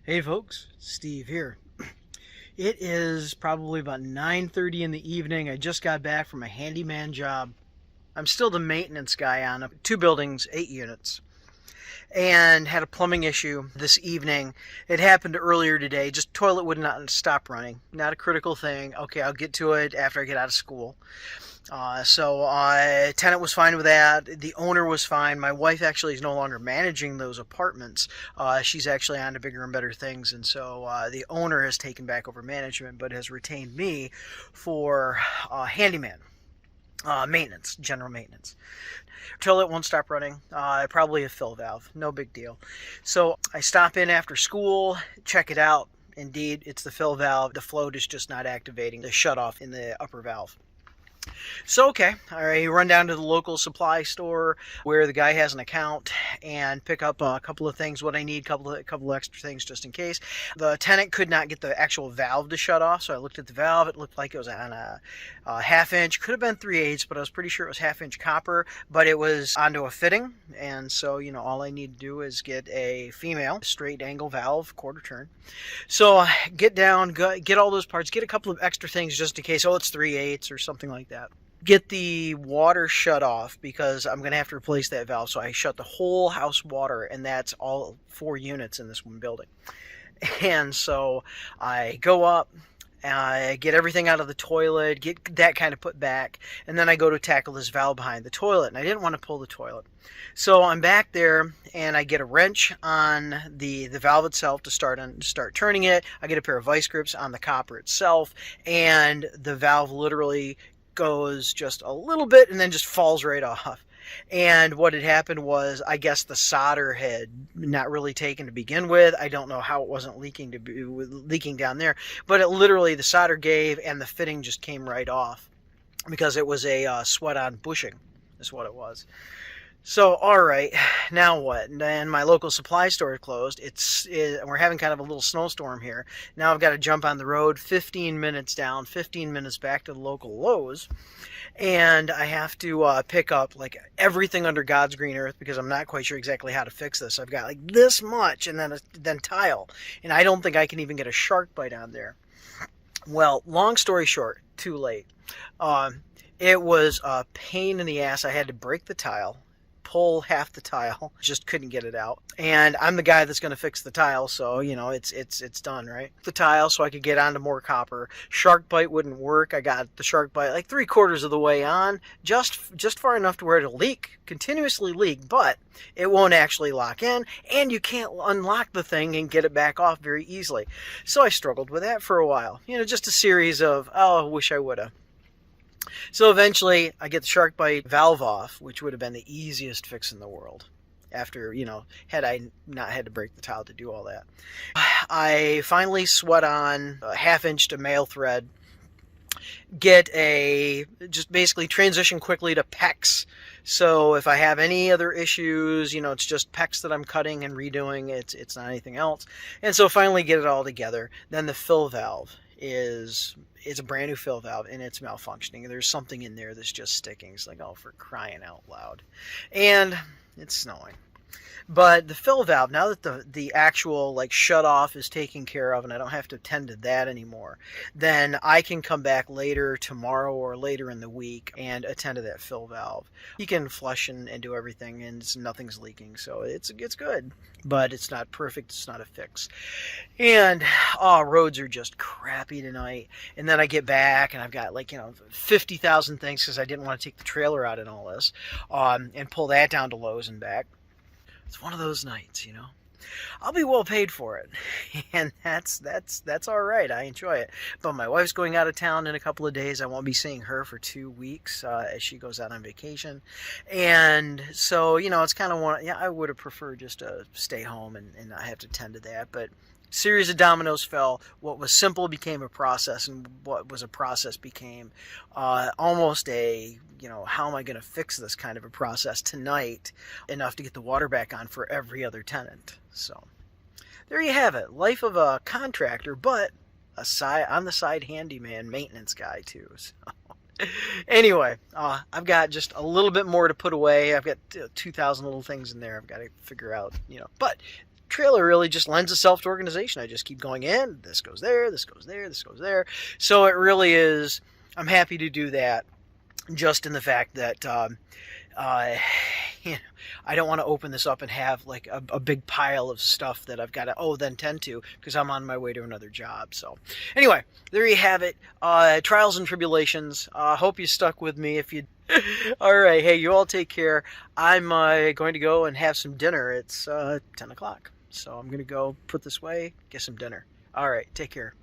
Hey folks, Steve here. It is probably about 9:30 in the evening. I just got back from a handyman job. I'm still the maintenance guy on two buildings, 8 units, and had a plumbing issue this evening. It happened earlier today. Just toilet would not stop running. Not a critical thing. Okay, I'll get to it after I get out of school. Tenant was fine with that. The owner was fine. My wife actually is no longer managing those apartments. She's actually on to bigger and better things, and so the owner has taken back over management, but has retained me for handyman maintenance, general maintenance. Toilet won't stop running. Probably a fill valve. No big deal. So I stop in after school, check it out. Indeed, it's the fill valve. The float is just not activating the shutoff in the upper valve. So, okay, all right, run down to the local supply store where the guy has an account and pick up a couple of things, what I need, couple of extra things just in case. The tenant could not get the actual valve to shut off, so I looked at the valve. It looked like it was on a half-inch, could have been 3/8, but I was pretty sure it was half-inch copper, but it was onto a fitting, and so, all I need to do is get a female straight angle valve, quarter turn. So get down, get all those parts, get a couple of extra things just in case. Oh, it's 3/8 or something like that. Get the water shut off because I'm going to have to replace that valve. So I shut the whole house water, and that's all 4 units in this one building. And so I go up, I get everything out of the toilet, get that kind of put back, and then I go to tackle this valve behind the toilet, and I didn't want to pull the toilet. So I'm back there, and I get a wrench on the valve itself to start turning it. I get a pair of vice grips on the copper itself, and the valve literally goes just a little bit and then just falls right off. And what had happened was, I guess the solder had not really taken to begin with. I don't know how it wasn't leaking down there, but it literally, the solder gave and the fitting just came right off because it was a sweat-on bushing is what it was. So, all right, now what? And my local supply store closed. We're having kind of a little snowstorm here. Now I've got to jump on the road 15 minutes down, 15 minutes back to the local Lowe's. And I have to pick up like everything under God's green earth because I'm not quite sure exactly how to fix this. I've got like this much and then tile. And I don't think I can even get a shark bite on there. Well, long story short, too late. It was a pain in the ass. I had to break the tile, pull half the tile, just couldn't get it out. And I'm the guy that's going to fix the tile, so it's done, right? The tile so I could get onto more copper. Shark bite wouldn't work. I got the shark bite like 3/4 of the way on, just far enough to where it'll leak, continuously leak, but it won't actually lock in, and you can't unlock the thing and get it back off very easily. So I struggled with that for a while. Just a series of, oh, I wish I woulda. So eventually I get the shark bite valve off, which would have been the easiest fix in the world after, had I not had to break the tile to do all that. I finally sweat on a half-inch to male thread, just basically transition quickly to PEX. So if I have any other issues, it's just PEX that I'm cutting and redoing. It's not anything else. And so finally get it all together. Then the fill valve is a brand new fill valve and it's malfunctioning. There's something in there that's just sticking. It's like, oh, for crying out loud. And it's snowing. But the fill valve, now that the actual like shut off is taken care of and I don't have to tend to that anymore, then I can come back later tomorrow or later in the week and attend to that fill valve. You can flush and do everything and nothing's leaking, so it's good. But it's not perfect, it's not a fix. And roads are just crappy tonight. And then I get back and I've got 50,000 things because I didn't want to take the trailer out and all this, and pull that down to Lowe's and back. It's one of those nights, I'll be well paid for it, and that's all right. I enjoy it. But my wife's going out of town in a couple of days. I won't be seeing her for 2 weeks as she goes out on vacation, and so it's kind of I would have preferred just to stay home and not have to tend to that, but series of dominoes fell. What was simple became a process, and what was a process became almost a how am I going to fix this kind of a process tonight, enough to get the water back on for every other tenant. So there you have it. Life of a contractor, but on the side handyman maintenance guy too. So anyway, I've got just a little bit more to put away. I've got 2,000 little things in there I've got to figure out, but trailer really just lends itself to organization. I just keep going in. This goes there. This goes there. This goes there. So it really is. I'm happy to do that. Just in the fact that uh, you know, I don't want to open this up and have like a big pile of stuff that I've got to then tend to because I'm on my way to another job. So anyway, there you have it. Trials and tribulations. Hope you stuck with me. If you all right, hey, you all take care. I'm going to go and have some dinner. It's 10 o'clock, so I'm going to go put this away, get some dinner. All right, take care.